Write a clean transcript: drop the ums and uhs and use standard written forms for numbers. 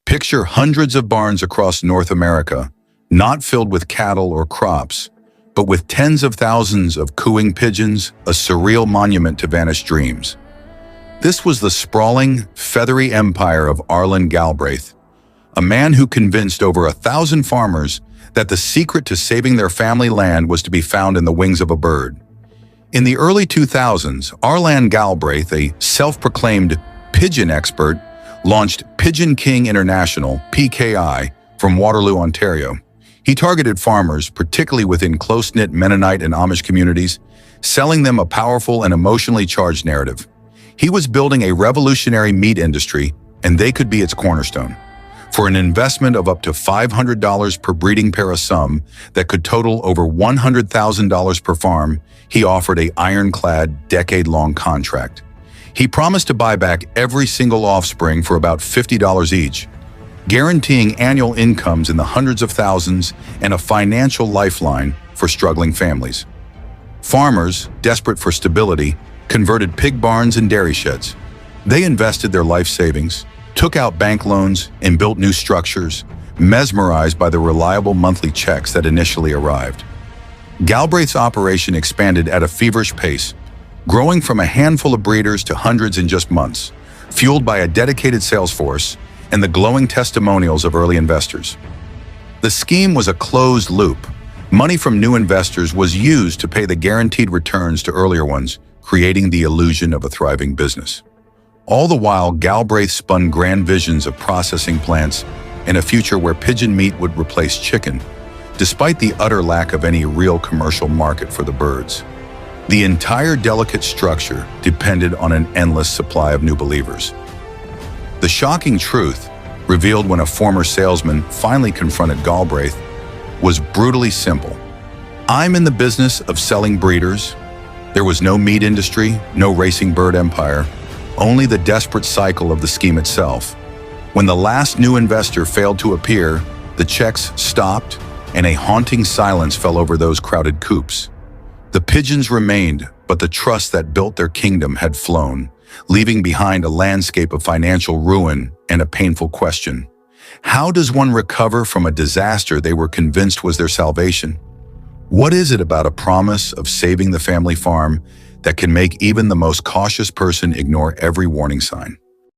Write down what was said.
Picture hundreds of barns across North America, not filled with cattle or crops, but with tens of thousands of cooing pigeons, a surreal monument to vanished dreams. This was the sprawling, feathery empire of Arlan Galbraith, a man who convinced over 1,000 farmers that the secret to saving their family land was to be found in the wings of a bird. In the early 2000s, Arlan Galbraith, a self-proclaimed pigeon expert, launched King International, PKI, from Waterloo, Ontario. He targeted farmers, particularly within close-knit Mennonite and Amish communities, selling them a powerful and emotionally charged narrative. He was building a revolutionary meat industry, and they could be its cornerstone. For an investment of up to $500 per breeding pair, a sum that could total over $100,000 per farm, he offered an ironclad, decade-long contract. He promised to buy back every single offspring for about $50 each, guaranteeing annual incomes in the hundreds of thousands and a financial lifeline for struggling families. Farmers, desperate for stability, converted pig barns and dairy sheds. They invested their life savings, took out bank loans, and built new structures, mesmerized by the reliable monthly checks that initially arrived. Galbraith's operation expanded at a feverish pace, growing from a handful of breeders to hundreds in just months, fueled by a dedicated sales force and the glowing testimonials of early investors. The scheme was a closed loop. Money from new investors was used to pay the guaranteed returns to earlier ones, creating the illusion of a thriving business. All the while, Galbraith spun grand visions of processing plants and a future where pigeon meat would replace chicken, despite the utter lack of any real commercial market for the birds. The entire delicate structure depended on an endless supply of new believers. The shocking truth, revealed when a former salesman finally confronted Galbraith, was brutally simple. I'm in the business of selling breeders. There was no meat industry, no racing bird empire, only the desperate cycle of the scheme itself. When the last new investor failed to appear, the checks stopped and a haunting silence fell over those crowded coops. The pigeons remained, but the trust that built their kingdom had flown, leaving behind a landscape of financial ruin and a painful question. How does one recover from a disaster they were convinced was their salvation? What is it about a promise of saving the family farm that can make even the most cautious person ignore every warning sign?